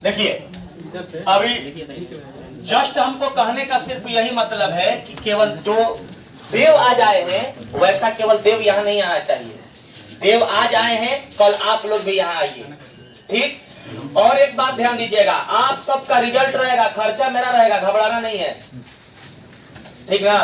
देखिए अभी जस्ट हमको कहने का सिर्फ यही मतलब है कि केवल जो देव आज आए हैं वैसा केवल देव यहाँ नहीं आना चाहिए। देव आज आए हैं, कल आप लोग भी यहाँ आइए, ठीक। और एक बात ध्यान दीजिएगा, आप सबका रिजल्ट रहेगा, खर्चा मेरा रहेगा, घबराना नहीं है, ठीक ना।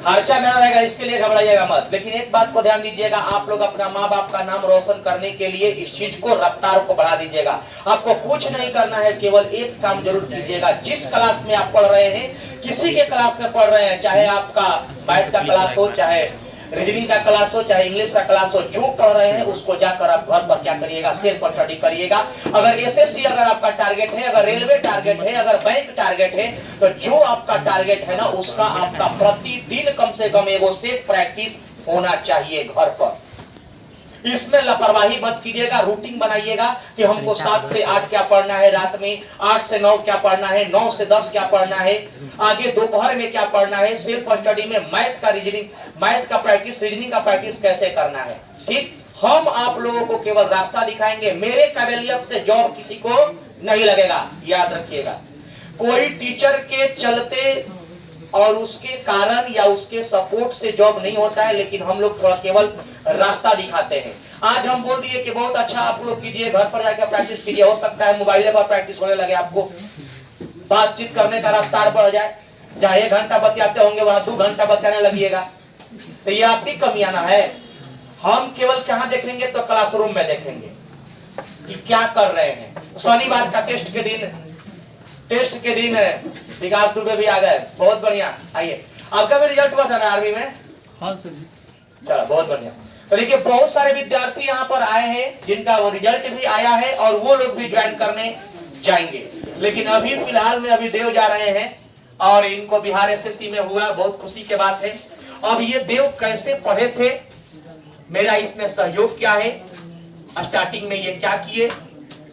खर्चा मेरा रहेगा, इसके लिए घबराइएगा मत। लेकिन एक बात को ध्यान दीजिएगा, आप लोग अपना माँ बाप का नाम रोशन करने के लिए इस चीज को, रफ्तार को बढ़ा दीजिएगा। आपको कुछ नहीं करना है, केवल एक काम जरूर कीजिएगा। जिस क्लास में आप पढ़ रहे हैं, किसी के क्लास में पढ़ रहे हैं, चाहे आपका मैथ का क्लास हो, चाहे रीजनिंग का क्लास हो, चाहे इंग्लिश का क्लास हो, जो कर रहे हैं उसको जाकर आप घर पर क्या करिएगा, सेल्फ स्टडी करिएगा। अगर एसएससी अगर आपका टारगेट है, अगर रेलवे टारगेट है, अगर बैंक टारगेट है, तो जो आपका टारगेट है ना, उसका आपका प्रतिदिन कम से कम एगो सेट प्रैक्टिस होना चाहिए घर पर। इसमें लापरवाही मत कीजिएगा, रूटीन बनाइएगा कि हमको 7 से 8 क्या पढ़ना है, रात में 8 से 9 क्या पढ़ना है, 9 से 10 क्या पढ़ना है, आगे दोपहर में क्या पढ़ना है। सेल्फ स्टडी में मैथ का रीजनिंग, मैथ का प्रैक्टिस, रीजनिंग का प्रैक्टिस कैसे करना है, ठीक। हम आप लोगों को केवल रास्ता दिखाएंगे, मेरे काबिलियत से जॉब किसी को नहीं लगेगा, याद रखिएगा। कोई टीचर के चलते और उसके कारण या उसके सपोर्ट से जॉब नहीं होता है, लेकिन हम लोग थोड़ा केवल रास्ता दिखाते हैं। आज हम बोल दिए कि बहुत अच्छा आप लोग कीजिए, घर पर जाकर प्रैक्टिस कीजिए, हो सकता है मोबाइल पर प्रैक्टिस होने लगे, आपको बातचीत करने का रफ्तार बढ़ जाए, जहां 1 घंटा बतियाते होंगे वहां 2 घंटा बतियाने लगिएगा, तो ये आपकी कमियां ना है। हम केवल कहां देखेंगे, तो क्लासरूम में देखेंगे कि क्या कर रहे हैं। शनिवार का टेस्ट के दिन विकास दुबे भी आ गए, बहुत बढ़िया। आइए, आपका भी रिजल्ट हुआ था ना आर्मी में? हाँ सर। चलो बहुत बढ़िया। तो देखिए बहुत सारे विद्यार्थी यहाँ पर आए हैं जिनका वो रिजल्ट भी आया है और वो लोग भी ज्वाइन करने जाएंगे। लेकिन अभी फिलहाल में अभी देव जा रहे हैं और इनको बिहार एसएससी में हुआ, बहुत खुशी की बात है। अब ये देव कैसे पढ़े थे, मेरा इसमें सहयोग क्या है, स्टार्टिंग में ये क्या किए,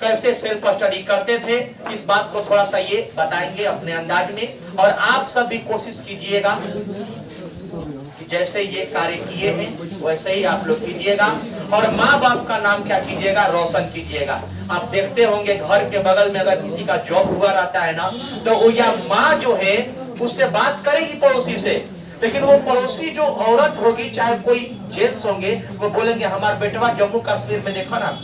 कैसे सेल्फ स्टडी करते थे, इस बात को थोड़ा सा ये बताएंगे अपने अंदाज में। और आप सब भी कोशिश कीजिएगा कि जैसे ये कार्य किए हैं वैसे ही आप लोग कीजिएगा। और माँ बाप का नाम क्या कीजिएगा, रोशन कीजिएगा। आप देखते होंगे घर के बगल में अगर किसी का जॉब हुआ रहता है ना, तो वो या माँ जो है उससे बात करेगी पड़ोसी से, लेकिन वो पड़ोसी जो औरत होगी, चाहे कोई जेंट्स होंगे, वो बोलेंगे हमारा बेटवा जम्मू कश्मीर में देखो ना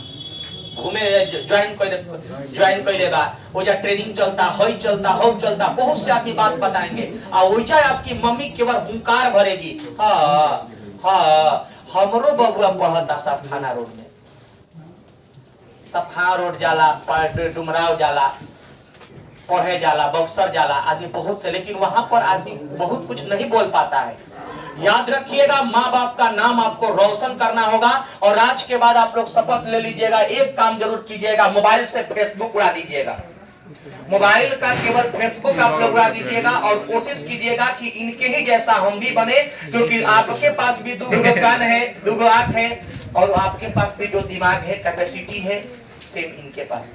घूमे, ज्वाइन कैले बा, वो जा ट्रेनिंग चलता, हई चलता, हौ चलता, बहुत से आदमी बात बताएंगे। और आपकी मम्मी केवल हुंकार भरेगी, हाँ हाँ हमरो बबुआ पढ़ता सब खाना रोड में, सब खाना रोड जाला, डुमराव जाला, पढ़े जाला, बक्सर जाला, आदमी बहुत से, लेकिन वहां पर आदमी बहुत कुछ नहीं बोल पाता है। याद रखिएगा, माँ बाप का नाम आपको रोशन करना होगा। और आज के बाद आप लोग शपथ ले लीजिएगा, एक काम जरूर कीजिएगा, मोबाइल से फेसबुक उड़ा दीजिएगा। मोबाइल का केवल फेसबुक आप लोग उड़ा दीजिएगा और कोशिश कीजिएगा कि इनके ही जैसा हम भी बने, क्योंकि आपके पास भी 2 कान है, 2 आंख है, और आपके पास भी जो दिमाग है, कैपेसिटी है, सेम इनके पास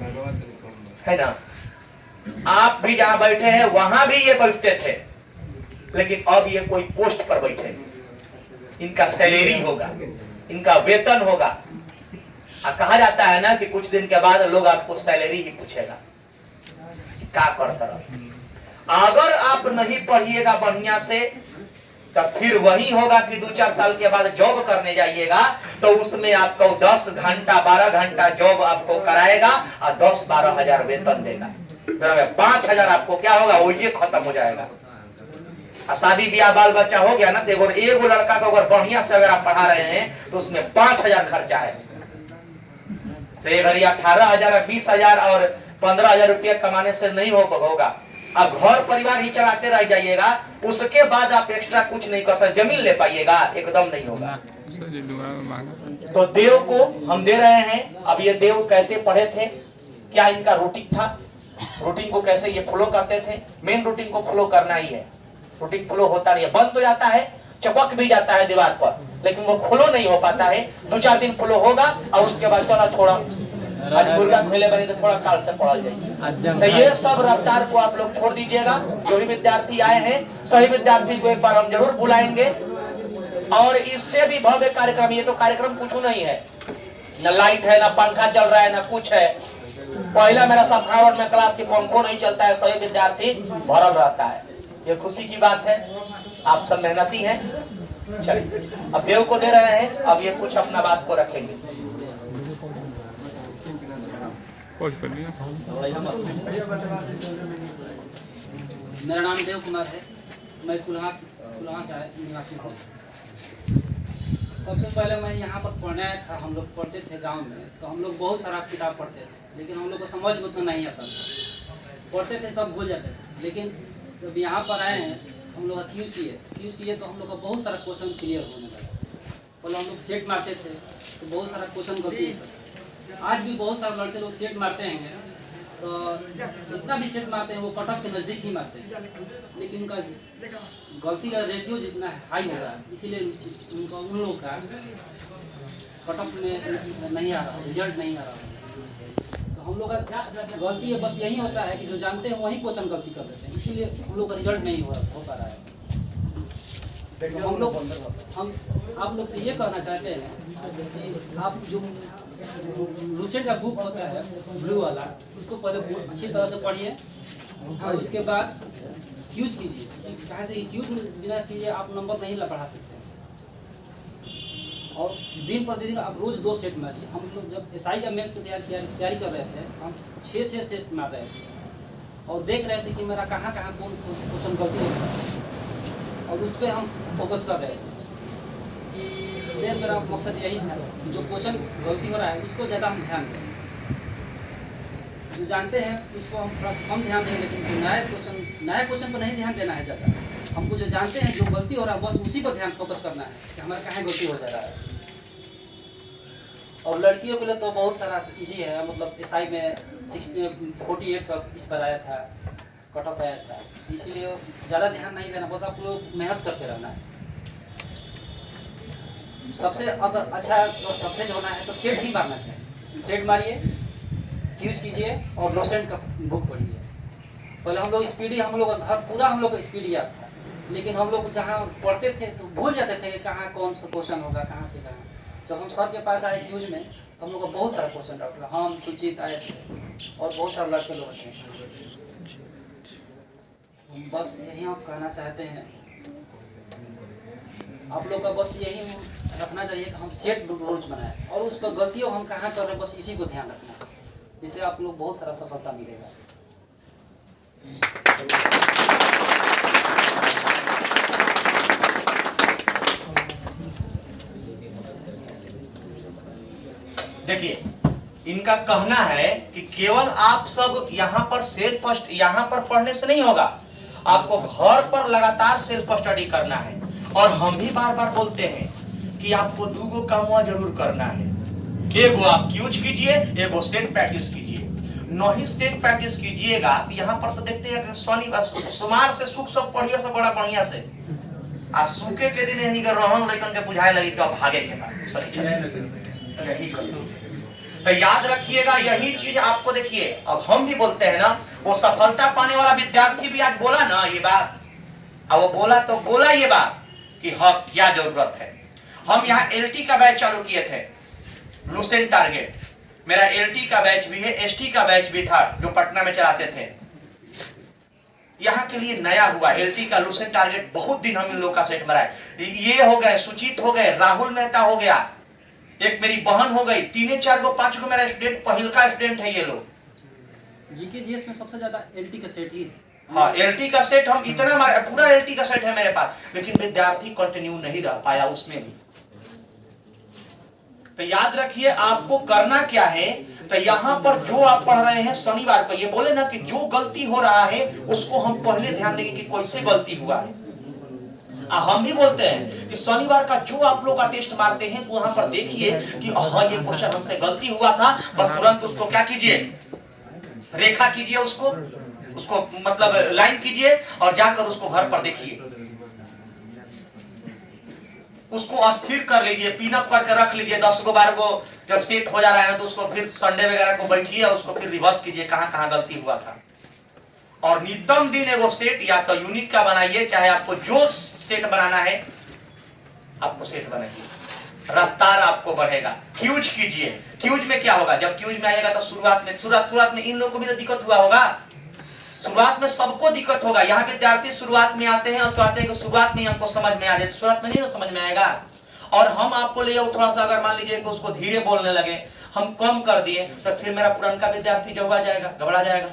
है ना। आप भी जहां बैठे हैं वहां भी ये बैठते थे, लेकिन अब ये कोई पोस्ट पर बैठे, इनका सैलरी होगा, इनका वेतन होगा। कहा जाता है ना कि कुछ दिन के बाद लोग आपको सैलरी ही पूछेगा, क्या करता रहा। अगर आप नहीं पढ़िएगा बढ़िया से, तो फिर वही होगा कि 2-4 साल के बाद जॉब करने जाइएगा, तो उसमें आपको 10 घंटा 12 घंटा जॉब आपको कराएगा और 10-12 हजार वेतन देगा। 5,000 आपको क्या होगा, वही खत्म हो जाएगा। शादी ब्याह बाल बच्चा हो गया ना, तो एगो लड़का को अगर बढ़िया से अगर आप पढ़ा रहे हैं तो उसमें 5,000 खर्चा है। तो ये 18,000 20,000 और 15,000 रुपया कमाने से नहीं होगा। अब घर परिवार ही चलाते रह जाइएगा, उसके बाद आप एक्स्ट्रा कुछ नहीं कर सकते, जमीन ले पाइएगा, एकदम नहीं होगा। तो देव को हम दे रहे हैं। अब ये देव कैसे पढ़े थे, क्या इनका रूटीन था, रूटीन को कैसे ये फॉलो करते थे, मेन रूटीन को फॉलो करना ही है। रूटीन फॉलो होता नहीं है, बंद हो जाता है, चपक भी जाता है दीवार पर, लेकिन वो फॉलो नहीं हो पाता है। 2-4 दिन फॉलो होगा और उसके बाद चला थोड़ा, आज मुर्गा खेले बने तो थोड़ा काल से पढ़ा जाएगी। तो ये सब रफ्तार को आप लोग छोड़ दीजिएगा। जो भी विद्यार्थी आए हैं, सही विद्यार्थी को एक बार हम जरूर बुलाएंगे। और इससे भी भव्य कार्यक्रम, ये तो कार्यक्रम कुछ नहीं है, न लाइट है, न पंखा चल रहा है, न कुछ है, पहला मेरा सभावट में क्लास की पंखो नहीं चलता है, सही विद्यार्थी भरल रहता है। ये खुशी की बात है, आप सब मेहनती हैं। चलिए अब देव को दे रहे हैं, अब ये कुछ अपना बात को रखेंगे। मेरा नाम देव कुमार है, मैं कुल्हा से निवासी हूँ। सबसे पहले मैं यहाँ पर पढ़ने आया था। हम लोग पढ़ते थे गांव में, तो हम लोग बहुत सारा किताब पढ़ते थे, लेकिन हम लोग को समझ में उतना नहीं आता था। पढ़ते थे सब भूल जाते थे। लेकिन जब यहाँ पर आए हैं, हम लोग क्यूज किए तो हम लोग का बहुत सारा क्वेश्चन क्लियर होने लगा। पहले हम लोग सेट मारते थे तो बहुत सारा क्वेश्चन गलती होता। आज भी बहुत सारे लड़के लोग सेट मारते हैं, तो जितना भी सेट मारते हैं वो कट ऑफ के नज़दीक ही मारते हैं, लेकिन उनका गलती का रेशियो जितना हाई हो रहा है, इसीलिए उनका उन लोग का कट ऑफ में नहीं आ रहा, रिजल्ट नहीं आ रहा। तो हम लोग का गलती है बस यही होता है कि जो जानते हैं वही क्वेश्चन गलती कर देते हैं, इसीलिए हम लोग का रिजल्ट नहीं हो पा रहा है। तो हम आप लोग से ये कहना चाहते हैं कि आप जो लूसेंट का बुक होता है ब्लू वाला, उसको पहले अच्छी तरह से पढ़िए और उसके बाद क्यूज कीजिए। कहाँ से क्यूज बिना कीजिए आप नंबर नहीं पढ़ा सकते। और दिन प्रतिदिन आप रोज़ 2 सेट मारिए। हम लोग जब एसआई का मेंस की तैयारी कर रहे थे, हम 6 सेट मार रहे थे और देख रहे थे कि मेरा कहाँ कौन क्वेश्चन गलती होता है, और उस पर हम फोकस कर रहे थे। फिर मेरा मकसद यही था कि जो क्वेश्चन गलती हो रहा है उसको ज़्यादा हम ध्यान दें। जो जानते हैं उसको हम थोड़ा कम ध्यान दें, लेकिन जो नए क्वेश्चन पर नहीं ध्यान देना है ज़्यादा। हमको जो जानते हैं जो गलती हो रहा है बस उसी पर ध्यान फोकस करना है कि हमारे कहाँ गलती हो जा रहा है। और लड़कियों के लिए तो बहुत सारा इजी है, मतलब एसआई में 48 का इस पर आया था, कट ऑफ आया था, इसीलिए ज़्यादा ध्यान नहीं देना, बस आप लोग मेहनत करते रहना है। सबसे अगर अच्छा और सबसे जो होना है तो सेट ही मारना चाहिए। सेट मारिए, क्यूज कीजिए और लोसेंट का बुक पढ़िए। पहले हम लोग स्पीडी, हम लोग का घर पूरा हम लोग का स्पीडी याद था, लेकिन हम लोग जहाँ पढ़ते थे तो भूल जाते थे कि कहाँ कौन सा क्वेश्चन होगा, कहाँ से कहाँ। जब हम सर के पास आए क्यूज में तो हम लोग का बहुत सारा क्वेश्चन डाउट, हम सुचित आए थे और बहुत सारे लड़के लोग थे। बस यही हम कहना चाहते हैं, आप लोग का बस यही रखना चाहिए कि हम सेट रोज बनाएं और उस पर गलतियों हम कहाँ कर रहे हैं बस इसी को ध्यान रखना, इससे आप लोग बहुत सारा सफलता मिलेगा। देखिए इनका कहना है कि केवल आप सब यहाँ पर सेल्फ यहाँ पर पढ़ने से नहीं होगा, आपको घर पर लगातार सेल्फ स्टडी करना है। और हम भी बार बार बोलते हैं कि आपको 2 काम जरूर करना है। एगो आप क्यूज कीजिए, एगो सेट प्रैक्टिस कीजिए। नहीं सेट प्रैक्टिस कीजिएगा तो यहाँ पर तो देखते हैं कि शनिवार सोमवार से सुख सब पढ़िए सब बड़ा बढ़िया से, आ सुखे के दिन यानी कि रहन लेकिन के बुझाए लगी कि भागे के बाद सही यही करिए। तो याद रखिएगा यही चीज आपको। देखिए अब हम भी बोलते हैं ना, वो सफलता पाने वाला विद्यार्थी भी आज बोला ना ये बात, अब वो बोला ये बात कि हाँ क्या जरूरत है। हम यहाँ एलटी का बैच चालू किए थे, लूसेंट टारगेट। मेरा एलटी का बैच भी है, एसटी का बैच भी था जो पटना में चलाते थे। यहाँ के लिए नया हुआ एलटी का लूसेंट टारगेट, बहुत दिन हम इन लोग का सेट मराए। ये हो गए, सुचित हो गए, राहुल मेहता हो गया, एक मेरी बहन हो गई, 3 4 गो 5 गो मेरा स्टूडेंट, पहिल का स्टूडेंट है ये लोग। जीके जीएस में सबसे ज्यादा एलटी का सेट ही है। हाँ एलटी का सेट हम इतना पूरा एलटी का सेट है मेरे पास, लेकिन विद्यार्थी कंटिन्यू नहीं रह पाया उसमें भी। तो याद रखिए आपको करना क्या है। तो यहाँ पर जो आप पढ़ रहे हैं शनिवार को, ये बोले ना कि जो गलती हो रहा है उसको हम पहले ध्यान देंगे कि कैसे गलती हुआ है। हम भी बोलते हैं कि शनिवार का जो आप लोग का टेस्ट मारते हैं तो वहां पर देखिए कि हाँ ये क्वेश्चन हमसे गलती हुआ था, बस तुरंत उसको क्या कीजिए, रेखा कीजिए, उसको मतलब लाइन कीजिए और जाकर उसको घर पर देखिए, उसको अस्थिर कर लीजिए, पिन अप करके रख लीजिए। 10 गो 12 गो जब सेट हो जा रहा है तो उसको फिर संडे वगैरह को बैठिए, उसको फिर रिवर्स कीजिए कहाँ कहाँ गलती हुआ था। और नितम दिन एगो सेट या तो यूनिक का बनाइए, चाहे आपको जो सेट बनाना है आपको सेट बनाइए, रफ्तार आपको बढ़ेगा। क्यूज कीजिए, क्यूज में क्या होगा, जब क्यूज में आएगा तो शुरुआत में इन लोगों को भी तो दिक्कत हुआ होगा। शुरुआत में सबको दिक्कत होगा। यहाँ विद्यार्थी शुरुआत में आते हैं और चाहते हैं कि शुरुआत में हमको समझ में आ जाए, शुरुआत में नहीं समझ में आएगा। और हम आपको ले थोड़ा सा, अगर मान लीजिए कि उसको धीरे बोलने लगे, हम कम कर दिए, तो फिर मेरा पुराना विद्यार्थी जो हुआ जाएगा, घबरा जाएगा।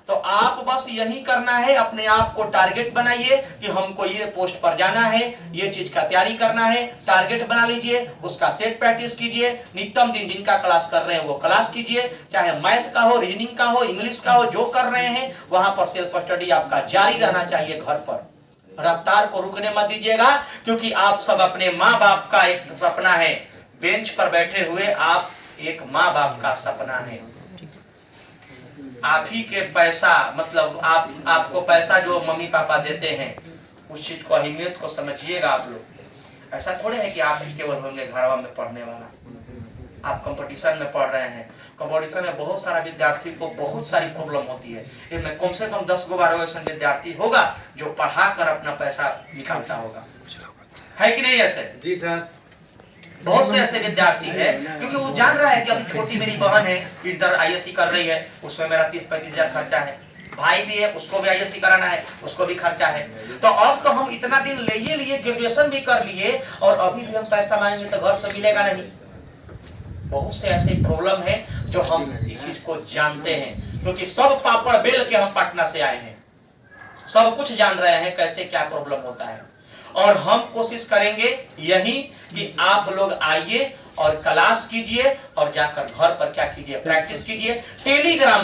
तो आप बस यही करना है, अपने आप को टारगेट बनाइए कि हमको ये पोस्ट पर जाना है, ये चीज का तैयारी करना है, टारगेट बना लीजिए, उसका सेट प्रैक्टिस कीजिए, नित्यम दिन जिनका क्लास कर रहे हैं वो क्लास कीजिए, चाहे मैथ का हो, रीजनिंग का हो, इंग्लिश का हो, जो कर रहे हैं वहां पर सेल्फ स्टडी आपका जारी रहना चाहिए। घर पर रफ्तार को रुकने मत दीजिएगा, क्योंकि आप सब अपने माँ बाप का एक सपना है, बेंच पर बैठे हुए आप एक माँ बाप का सपना है। आप ही के पैसा, मतलब आपको पैसा जो मम्मी पापा देते हैं, उस चीज को अहमियत को समझिएगा आप लोग। ऐसा थोड़े है कि आप ही केवल होंगे घरवा में पढ़ने वाला। आप कंपटीशन में पढ़ रहे हैं, कंपटीशन में बहुत सारा विद्यार्थी को बहुत सारी प्रॉब्लम होती है। इनमें कम से कम 10 12 ऐसा विद्यार्थी होगा जो पढ़ा कर अपना पैसा निकालता होगा, है कि नहीं? ऐसे जी सर, बहुत से ऐसे विद्यार्थी है, क्योंकि वो जान रहा है कि अभी छोटी मेरी बहन है, इंटर ISC कर रही है, उसमें मेरा 30-35 हजार खर्चा है, भाई भी है, उसको भी ISC कराना है, उसको भी खर्चा है। तो अब तो हम इतना दिन लिए ग्रेजुएशन भी कर लिए और अभी भी हम पैसा मांगेंगे तो घर से मिलेगा नहीं। बहुत से ऐसे प्रॉब्लम है जो हम इस चीज को जानते हैं, क्योंकि सब पापड़ बेल के हम पटना से आए हैं, सब कुछ जान रहे हैं कैसे क्या प्रॉब्लम होता है। और हम कोशिश करेंगे यही कि आप लोग आइए और क्लास कीजिए और जाकर घर पर क्या कीजिए, प्रैक्टिस कीजिए। टेलीग्राम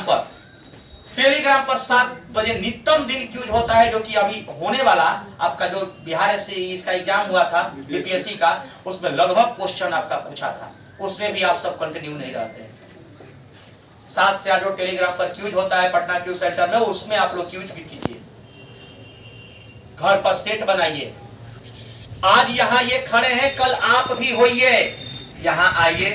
पर 7 बजे नित्यम दिन क्यूज होता है, जो कि अभी होने वाला आपका जो बिहार से इसका एग्जाम हुआ था BPSC का, उसमें लगभग क्वेश्चन आपका पूछा था, उसमें भी आप सब कंटिन्यू नहीं रहते हैं। 7 से 8 जो टेलीग्राम पर क्यूज होता है पटना क्यूज सेंटर में, उसमें आप लोग क्यूज भी कीजिए, घर पर सेट बनाइए। आज यहाँ ये खड़े हैं, कल आप भी होइए, यहाँ आइए,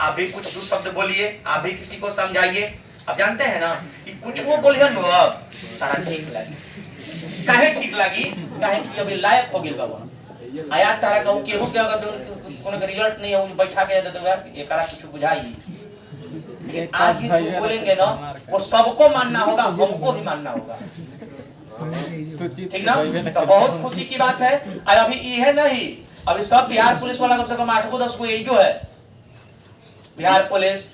आप भी कुछ 2 शब्द बोलिए, आप भी किसी को समझाइए। आप जानते हैं ना कि कुछ वो बोलिए नो, अब सारा ठीक लगी। काहे ठीक लगी? काहे कि अभी लायक हो गई बाबा। आया तारा कहूँ केहू के अगर कोनो रिजल्ट नहीं है, बैठा के दे दो यार, ये करा कुछ बुझाई। लेकिन आज ही जो बोलेंगे ना, वो सबको मानना होगा, हमको भी मानना होगा, ठीक ना? तो बहुत खुशी की बात है। अभी ये नहीं, अभी सब बिहार पुलिस वाला कम से कम 8 को 10 को यही जो है, बिहार पुलिस,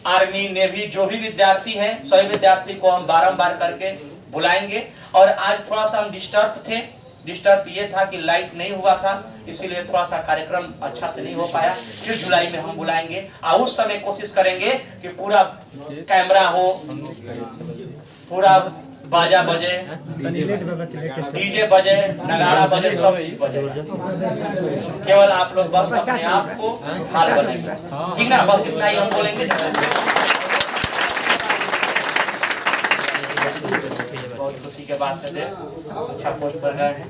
आर्मी, नेवी, जो भी विद्यार्थी हैं, सभी विद्यार्थी को हम बारंबार करके बुलाएंगे। और आज थोड़ा सा हम डिस्टर्ब थे। डिस्टर्ब ये था कि लाइट नहीं हुआ था, इसीलिए थोड़ा सा कार्यक्रम अच्छा से नहीं हो पाया। फिर जुलाई में हम बुलाएंगे और उस समय कोशिश करेंगे कि पूरा कैमरा हो, पूरा बाजा बजे, डीजे बजे, नगाड़ा बजे, सब चीज बजे। केवल आप लोग बस अपने आप को ढाल बनाइए, ठीक ना? बस इतना ही हम बोलेंगे। बहुत खुशी के बात है, अच्छा पोस्ट पर गए हैं।